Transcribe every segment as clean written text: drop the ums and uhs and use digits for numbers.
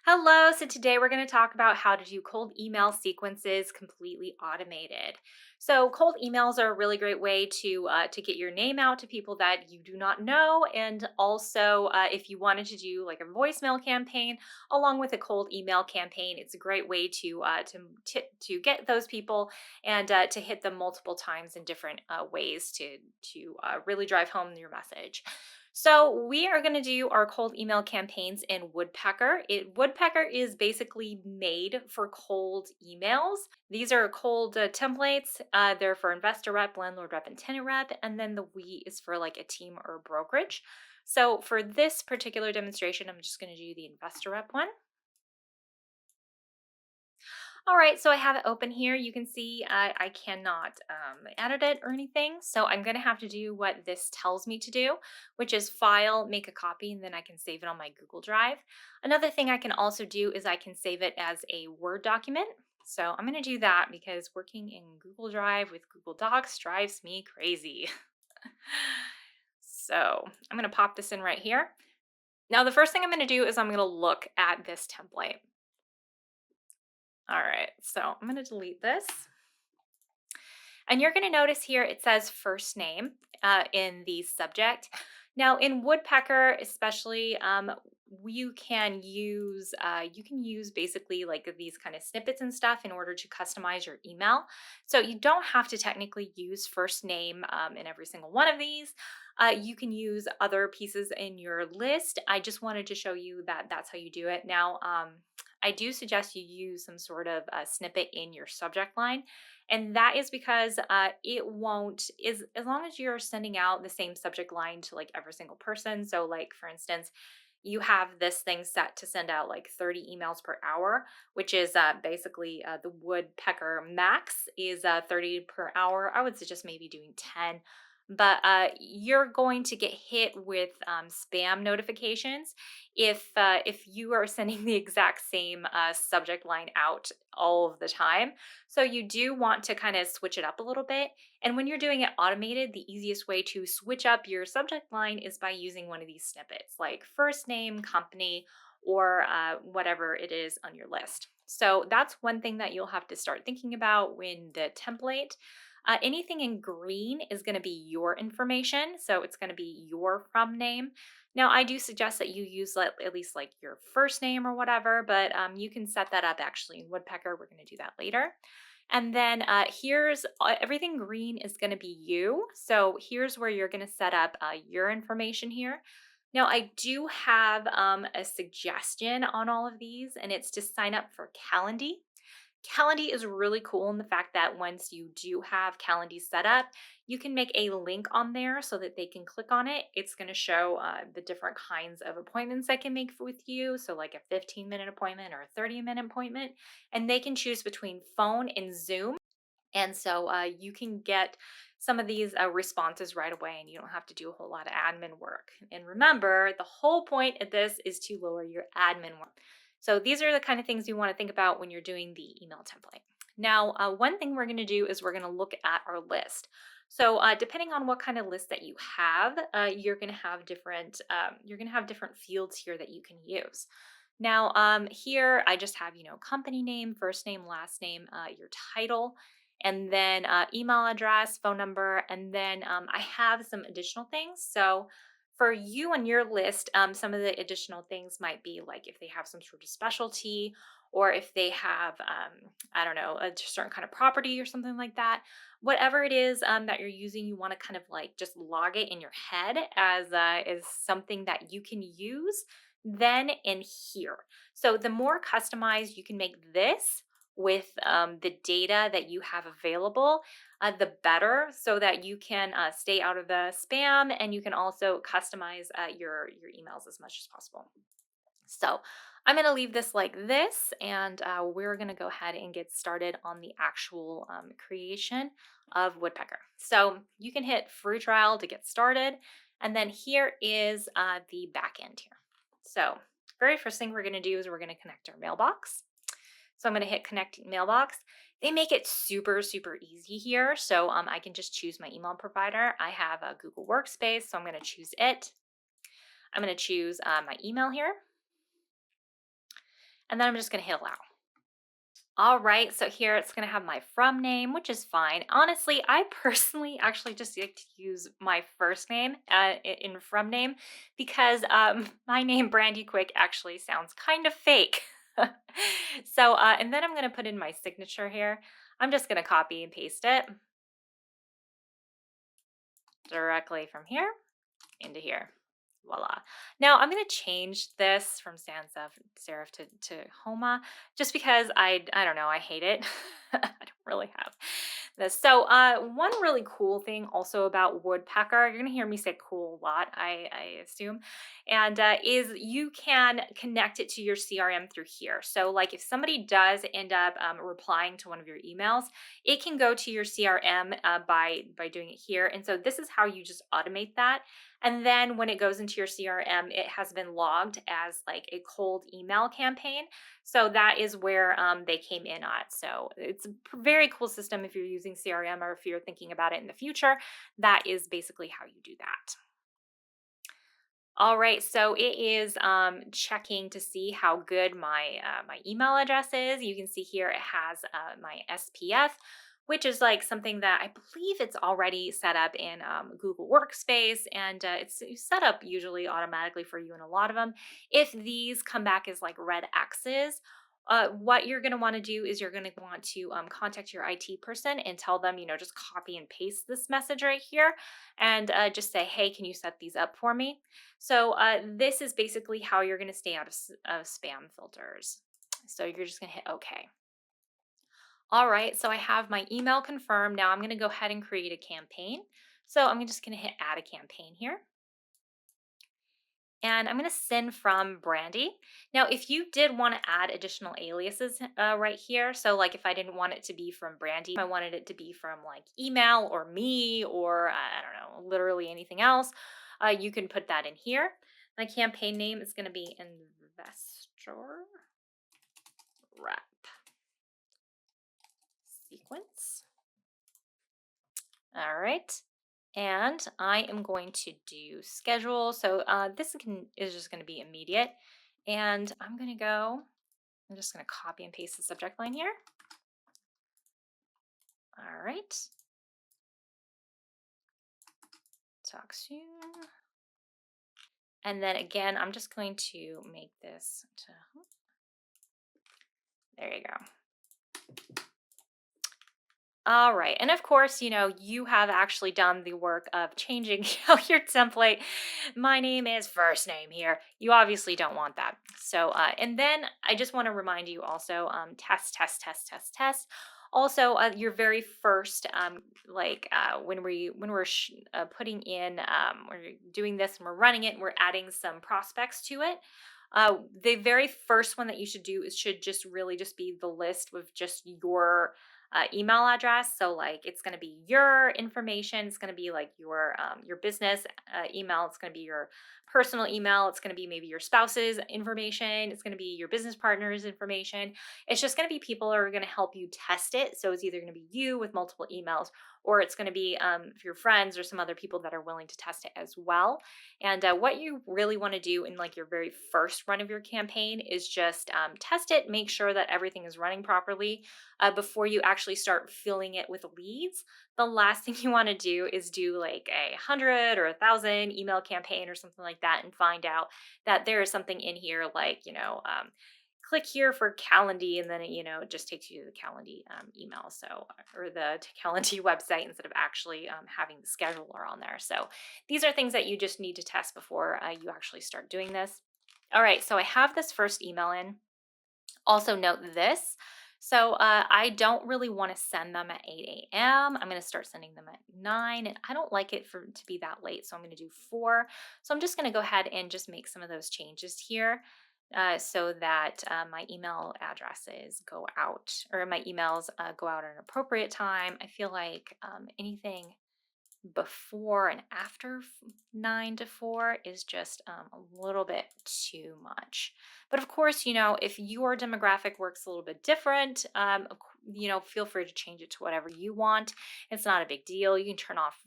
Hello, so today we're going to talk about how to do cold email sequences completely automated. So cold emails are a really great way to get your name out to people that you do not know, and also if you wanted to do like a voicemail campaign along with a cold email campaign, it's a great way to get those people and to hit them multiple times in different ways to really drive home your message. So we are going to do our cold email campaigns in Woodpecker. Woodpecker is basically made for cold emails. These are cold templates. They're for investor rep, landlord rep, and tenant rep, and then the we is for like a team or brokerage. So for this particular demonstration, I'm just going to do the investor rep one. All right, so I have it open here. You can see I cannot edit it or anything. So I'm going to have to do what this tells me to do, which is file, make a copy, and then I can save it on my Google Drive. Another thing I can also do is I can save it as a Word document. So I'm going to do that because working in Google Drive with Google Docs drives me crazy. So I'm going to pop this in right here. Now, the first thing I'm going to do is I'm going to look at this template. All right, so I'm going to delete this. And you're going to notice here it says first name in the subject. Now in Woodpecker, especially, you can use basically like these kind of snippets and stuff in order to customize your email. So you don't have to technically use first name in every single one of these. You can use other pieces in your list. I just wanted to show you that that's how you do it. Now, I do suggest you use some sort of snippet in your subject line, and that is because it won't is as long as you're sending out the same subject line to like every single person. So like for instance, you have this thing set to send out like 30 emails per hour, which is basically the Woodpecker max is 30 per hour. I would suggest maybe doing 10, but you're going to get hit with spam notifications if you are sending the exact same subject line out all of the time. So you do want to kind of switch it up a little bit. And when you're doing it automated, the easiest way to switch up your subject line is by using one of these snippets like first name, company, or whatever it is on your list. So that's one thing that you'll have to start thinking about when the template. Anything in green is going to be your information. So it's going to be your from name. Now, I do suggest that you use at least like your first name or whatever, but you can set that up actually in Woodpecker. We're going to do that later. And then here's everything green is going to be you. So here's where you're going to set up your information here. Now, I do have a suggestion on all of these, and it's to sign up for Calendly. Calendly is really cool in the fact that once you do have Calendly set up, you can make a link on there so that they can click on it. It's going to show the different kinds of appointments I can make with you. So, like a 15-minute appointment or a 30-minute appointment. And they can choose between phone and Zoom. And so you can get some of these responses right away and you don't have to do a whole lot of admin work. And remember, the whole point of this is to lower your admin work. So these are the kind of things you want to think about when you're doing the email template. Now, one thing we're going to do is we're going to look at our list. So depending on what kind of list that you have, you're going to have different fields here that you can use. Now, here I just have, company name, first name, last name, your title, and then email address, phone number, and then I have some additional things. So for you on your list, some of the additional things might be like if they have some sort of specialty, or if they have, I don't know, a certain kind of property or something like that. Whatever it is that you're using, you want to kind of like just log it in your head as something that you can use then and here. So the more customized you can make this with the data that you have available, the better, so that you can stay out of the spam and you can also customize your emails as much as possible. So I'm going to leave this like this, and we're going to go ahead and get started on the actual creation of Woodpecker. So you can hit free trial to get started, and then here is the back end here. So very first thing we're going to do is we're going to connect our mailbox. So I'm going to hit connect mailbox. They make it super, super easy here. So I can just choose my email provider. I have a Google Workspace, so I'm going to choose it. I'm going to choose my email here. And then I'm just going to hit allow. All right, so here it's going to have my from name, which is fine. Honestly, I personally actually just like to use my first name in from name because my name, Brandy Quick, actually sounds kind of fake. So, and then I'm going to put in my signature here. I'm just going to copy and paste it directly from here into here. Voila. Now I'm going to change this from sans serif to Homa just because I don't know, I hate it. I don't really have this. So one really cool thing also about Woodpecker, you're going to hear me say cool a lot, I assume, and is you can connect it to your CRM through here. So like if somebody does end up replying to one of your emails, it can go to your CRM by doing it here. And so this is how you just automate that. And then when it goes into your CRM, it has been logged as like a cold email campaign. So that is where they came in at. So it's a very cool system if you're using CRM or if you're thinking about it in the future. That is basically how you do that. All right, so it is checking to see how good my email address is. You can see here it has my SPF, which is like something that I believe it's already set up in Google Workspace, and it's set up usually automatically for you in a lot of them. If these come back as like red X's, what you're going to want to do is you're going to want to contact your IT person and tell them, just copy and paste this message right here and just say, hey, can you set these up for me? So this is basically how you're going to stay out of spam filters. So you're just going to hit OK. All right, so I have my email confirmed. Now I'm going to go ahead and create a campaign. So I'm just going to hit add a campaign here. And I'm going to send from Brandy. Now, if you did want to add additional aliases right here, so like if I didn't want it to be from Brandy, if I wanted it to be from like email or me or I don't know, literally anything else, you can put that in here. My campaign name is going to be Investor Rep Sequence. All right. And I am going to do schedule. So is just going to be immediate. And I'm just going to copy and paste the subject line here. All right. Talk soon. And then again, I'm just going to make this there you go. All right. And of course, you have actually done the work of changing your template. My name is first name here. You obviously don't want that. So, and then I just want to remind you also test, test, test, test, test. Also, your very first, when we're putting in, we're doing this and we're running it and we're adding some prospects to it. The very first one that you should do should just really just be the list with just your email address. So like it's going to be your information. It's going to be like your business email. It's going to be your personal email. It's going to be maybe your spouse's information. It's going to be your business partner's information. It's just going to be people who are going to help you test it. So it's either going to be you with multiple emails, or it's going to be your friends or some other people that are willing to test it as well. And what you really want to do in like your very first run of your campaign is just test it, make sure that everything is running properly before you actually start filling it with leads. The last thing you want to do is do like 100 or 1,000 email campaign or something like that and find out that there is something in here like, click here for Calendly, and then it just takes you to the Calendly email, so or the Calendly website instead of actually having the scheduler on there. So these are things that you just need to test before you actually start doing this. All right, so I have this first email in. Also note this. So I don't really want to send them at 8 a.m. I'm going to start sending them at 9, and I don't like it to be that late, so I'm going to do 4. So I'm just going to go ahead and just make some of those changes here so that my email addresses go out, or my emails go out at an appropriate time. I feel like anything before and after 9 to 4 is just a little bit too much. But of course, if your demographic works a little bit different, feel free to change it to whatever you want. It's not a big deal. You can turn off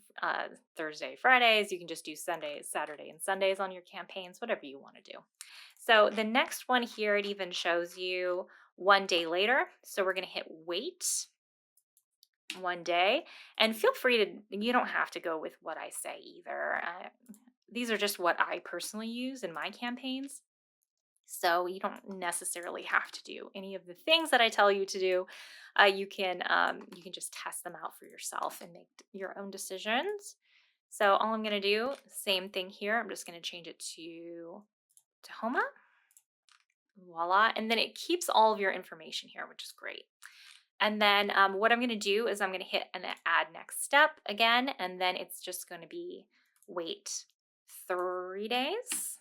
Thursday, Fridays. You can just do Sundays, Saturday, and Sundays on your campaigns, whatever you want to do. So the next one here, it even shows you 1 day later. So we're going to hit wait 1 day, and feel free to, you don't have to go with what I say either. These are just what I personally use in my campaigns. So you don't necessarily have to do any of the things that I tell you to do. You can just test them out for yourself and make your own decisions. So all I'm going to do, same thing here. I'm just going to change it to Tahoma. Voila. And then it keeps all of your information here, which is great. And then what I'm going to do is I'm going to hit an add next step again, and then it's just going to be wait 3 days.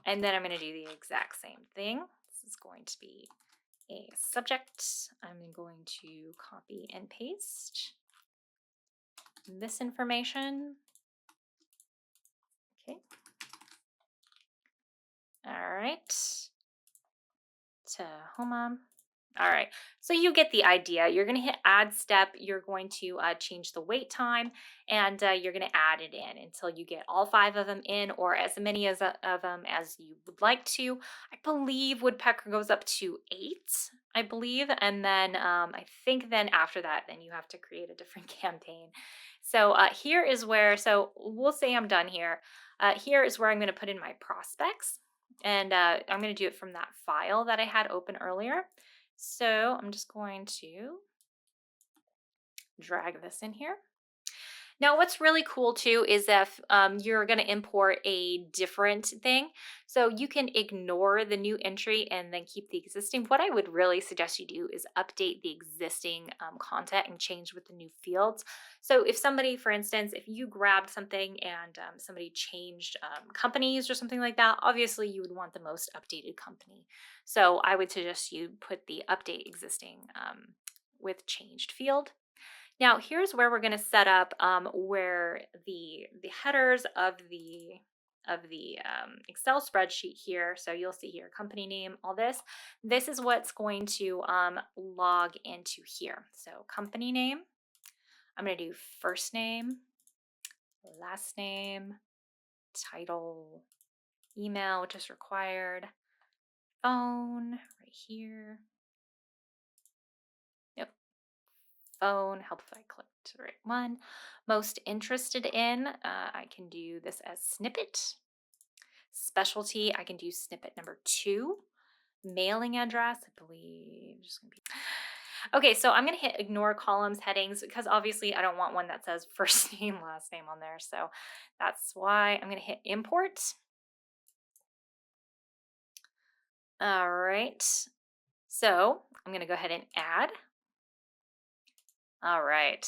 And then I'm going to do the exact same thing. This is going to be a subject. I'm going to copy and paste this information. Okay. All right. Tahoma. All right, so you get the idea. You're going to hit add step. You're going to change the wait time, and you're going to add it in until you get all 5 of them in, or as many of them as you would like to. I believe Woodpecker goes up to 8, I believe, and then I think then after that, then you have to create a different campaign. So here is where, so we'll say I'm done here. Here is where I'm going to put in my prospects, and I'm going to do it from that file that I had open earlier. So I'm just going to drag this in here. Now, what's really cool too is if you're going to import a different thing, so you can ignore the new entry and then keep the existing. What I would really suggest you do is update the existing content and change with the new fields. So if somebody, for instance, if you grabbed something and somebody changed companies or something like that, obviously you would want the most updated company. So I would suggest you put the update existing with changed field. Now, here's where we're going to set up where the headers of the Excel spreadsheet here. So you'll see here, company name, all this. This is what's going to log into here. So company name, I'm going to do first name, last name, title, email, which is required, phone right here. Yep. Phone, help if I clicked the right one. Most interested in, I can do this as snippet. Specialty, I can do snippet number 2. Mailing address, I believe, just gonna be. Okay, so I'm gonna hit ignore columns, headings, because obviously I don't want one that says first name, last name on there. So that's why I'm gonna hit import. All right, so I'm gonna go ahead and add. All right.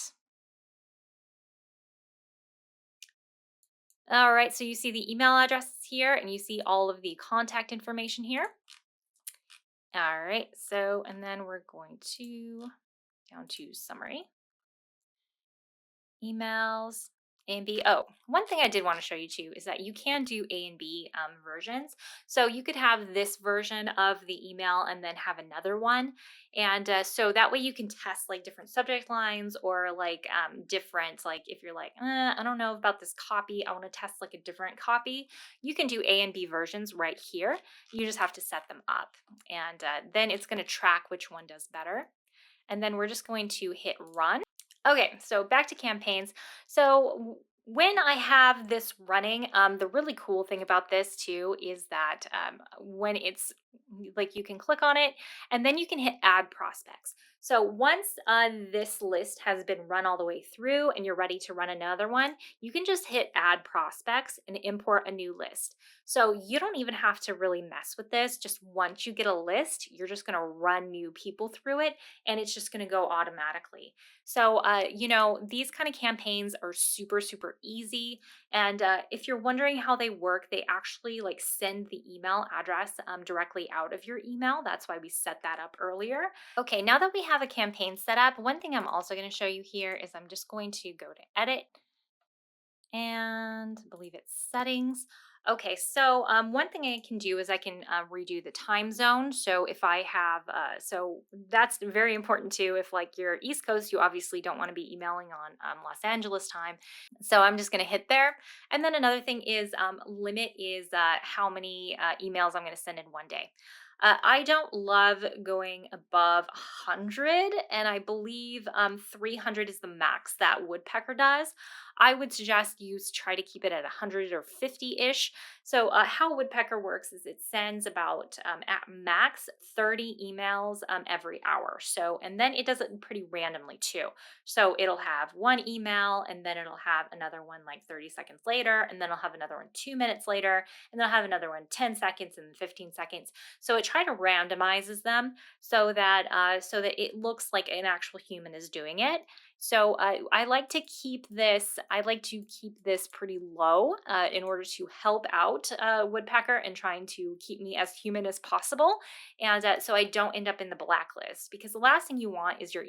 All right, so you see the email addresses here and you see all of the contact information here. All right, so, and then we're going to down to summary, emails, A and B. Oh, one thing I did want to show you too is that you can do A and B versions. So you could have this version of the email and then have another one. And so that way you can test like different subject lines or like different, like if you're like, I don't know about this copy, I want to test like a different copy. You can do A and B versions right here. You just have to set them up. And then it's going to track which one does better. And then we're just going to hit run. Okay, so back to campaigns. So when I have this running, the really cool thing about this too is that when it's like you can click on it and then you can hit add prospects. So once this list has been run all the way through and you're ready to run another one, you can just hit add prospects and import a new list. So you don't even have to really mess with this. Just once you get a list, you're just going to run new people through it and it's just going to go automatically. So, these kind of campaigns are super, super easy. And if you're wondering how they work, they actually like send the email address directly out of your email. That's why we set that up earlier. Okay, now that we have a campaign set up, one thing I'm also going to show you here is I'm just going to go to edit and I believe it's settings. Okay, so one thing I can do is I can redo the time zone. So if I have, so that's very important too. If like you're East Coast, you obviously don't want to be emailing on Los Angeles time. So I'm just going to hit there. And then another thing is limit is how many emails I'm going to send in one day. I don't love going above 100, and I believe 300 is the max that Woodpecker does. I would suggest you try to keep it at 100 or 50-ish. So how Woodpecker works is it sends about at max 30 emails every hour. So, and then it does it pretty randomly too. So it'll have one email and then it'll have another one like 30 seconds later, and then it'll have another one 2 minutes later, and then I'll have another one 10 seconds and 15 seconds. So it try to randomizes them so that it looks like an actual human is doing it. So I like to keep this. I like to keep this pretty low in order to help out Woodpecker and trying to keep me as human as possible, and so I don't end up in the blacklist. Because the last thing you want is your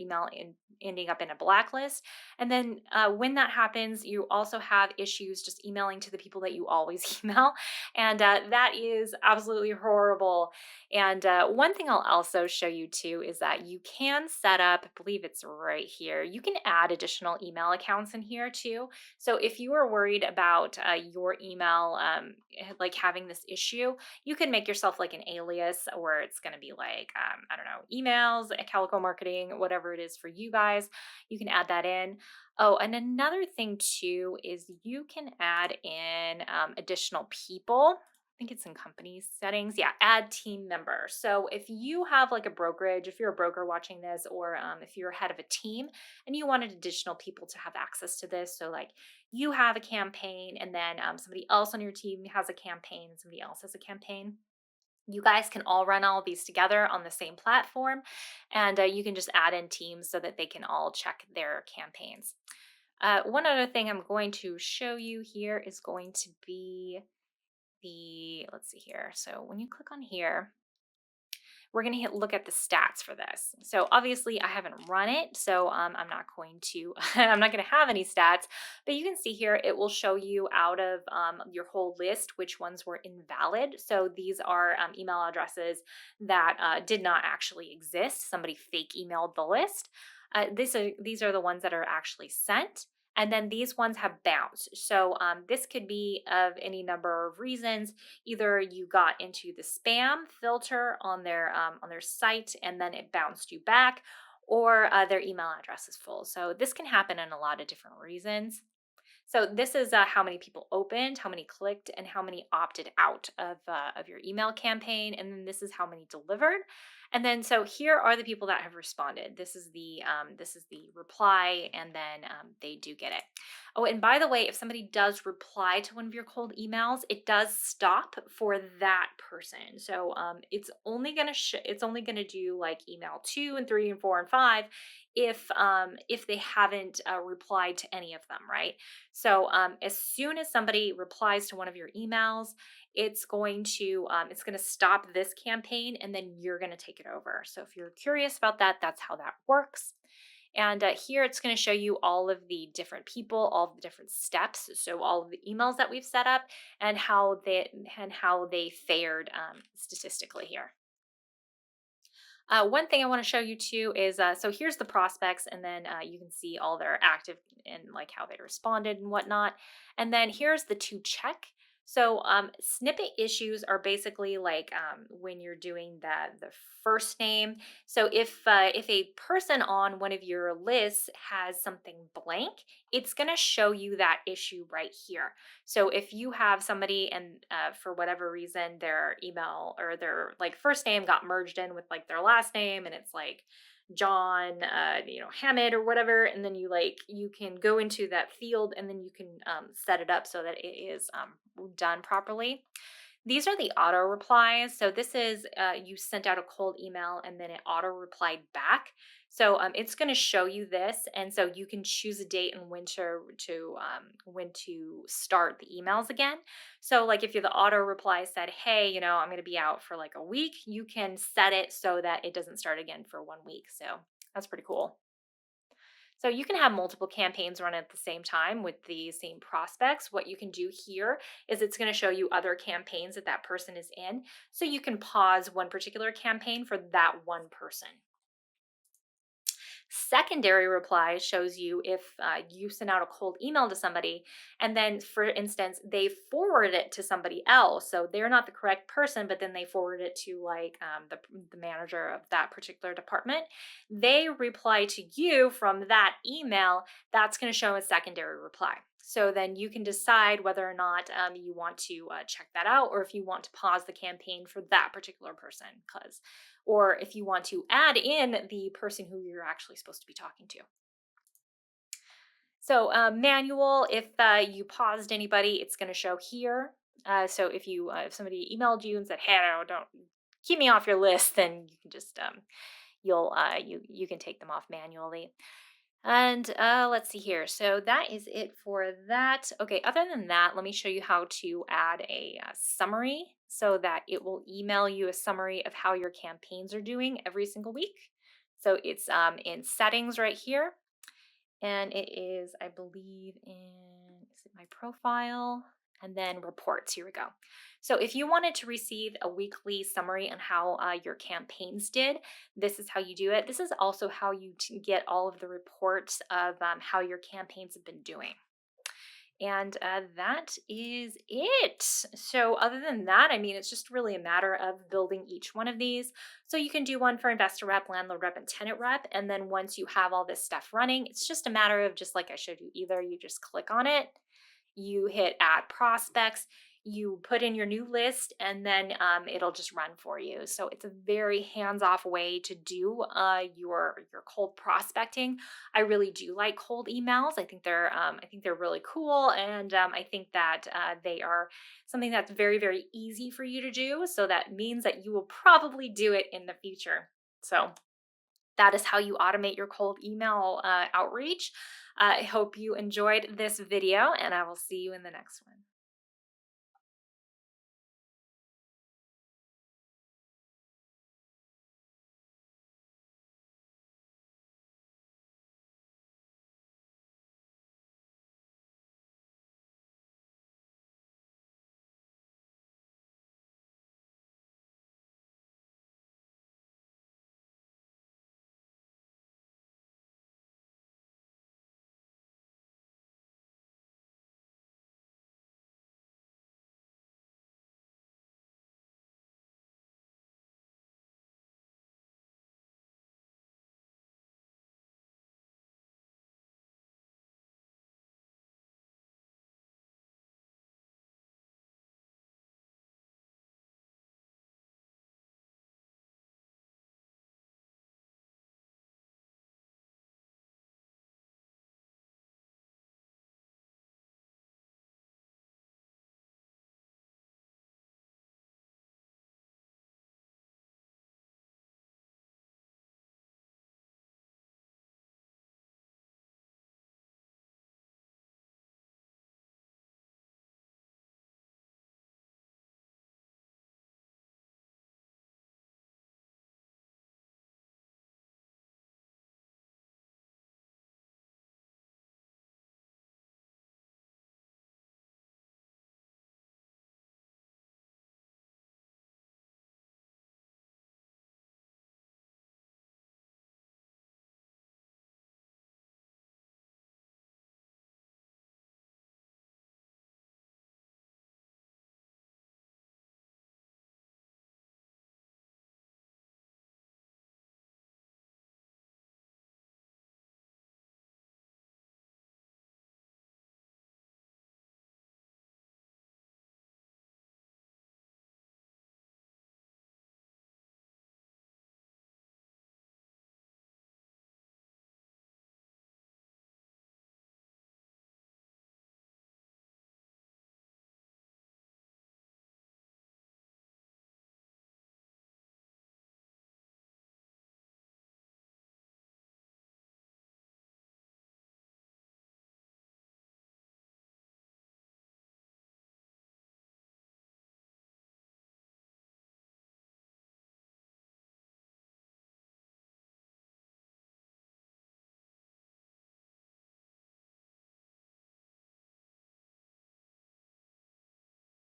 ending up in a blacklist, and then when that happens, you also have issues just emailing to the people that you always email, and that is absolutely horrible. And one thing I'll also show you too is that you can set up, I believe it's right here, you can add additional email accounts in here too. So if you are worried about your email like having this issue, you can make yourself like an alias where it's going to be like, I don't know, emails, Calico marketing, whatever it is for you guys. You can add that in. Oh, and another thing too is you can add in additional people. Think it's in company settings. Yeah, add team member. So if you have like a brokerage, if you're a broker watching this, or if you're head of a team and you wanted additional people to have access to this, so like you have a campaign and then somebody else on your team has a campaign and somebody else has a campaign. You guys can all run all these together on the same platform, and you can just add in teams so that they can all check their campaigns. One other thing I'm going to show you here is going to be let's see here. So when you click on here, we're going to look at the stats for this. So obviously I haven't run it, so I'm not going to, I'm not going to have any stats, but you can see here, it will show you out of your whole list, which ones were invalid. So these are email addresses that did not actually exist. Somebody fake emailed the list. These are the ones that are actually sent. And then these ones have bounced. So this could be of any number of reasons. Either you got into the spam filter on their site and then it bounced you back, or their email address is full. So this can happen in a lot of different reasons. So this is how many people opened, how many clicked, and how many opted out of your email campaign. And then this is how many delivered. And then so here are the people that have responded. This is the reply, and then they do get it. Oh, and by the way, if somebody does reply to one of your cold emails, it does stop for that person. So it's only gonna do like email 2 and 3 and 4 and 5 if they haven't replied to any of them, right? So as soon as somebody replies to one of your emails, it's going to stop this campaign, and then you're going to take it over. So if you're curious about that, that's how that works. And here it's going to show you all of the different people, all of the different steps. So all of the emails that we've set up and how they fared statistically here. One thing I want to show you too is so here's the prospects, and then you can see all their active and like how they responded and whatnot. And then here's the to check. So snippet issues are basically like when you're doing the first name. So if a person on one of your lists has something blank, it's going to show you that issue right here. So if you have somebody and for whatever reason their email or their like first name got merged in with like their last name, and it's like John, Hammond or whatever, and then you can go into that field and then you can set it up so that it is done properly. These are the auto replies. So this is you sent out a cold email and then it auto replied back. So it's going to show you this, and so you can choose a date and when to start the emails again. So like if you're the auto reply said, hey, I'm going to be out for like a week, you can set it so that it doesn't start again for 1 week. So that's pretty cool. So you can have multiple campaigns run at the same time with the same prospects. What you can do here is it's going to show you other campaigns that that person is in. So you can pause one particular campaign for that one person. Secondary reply shows you if you send out a cold email to somebody, and then, for instance, they forward it to somebody else. So they're not the correct person, but then they forward it to like the manager of that particular department. They reply to you from that email. That's going to show a secondary reply. So then you can decide whether or not you want to check that out, or if you want to pause the campaign for that particular person, because or if you want to add in the person who you're actually supposed to be talking to. So manual, if you paused anybody, it's going to show here. So if somebody emailed you and said, "Hey, no, don't keep me off your list," then you can just you can take them off manually. And let's see here. So that is it for that. Okay, other than that, let me show you how to add a summary so that it will email you a summary of how your campaigns are doing every single week. So it's in settings right here. And it is, I believe, is it my profile? And then reports. Here we go. So if you wanted to receive a weekly summary on how your campaigns did, this is how you do it. This is also how you get all of the reports of how your campaigns have been doing. And that is it. So, other than that, I mean, it's just really a matter of building each one of these. So, you can do one for investor rep, landlord rep, and tenant rep. And then once you have all this stuff running, it's just a matter of, just like I showed you, either you just click on it, you hit add prospects, you put in your new list, and then it'll just run for you. So it's a very hands-off way to do your cold prospecting. I really do like cold emails. I think they're really cool, and I think that they are something that's very, very easy for you to do. So that means that you will probably do it in the future. So that is how you automate your cold email outreach. I hope you enjoyed this video, and I will see you in the next one.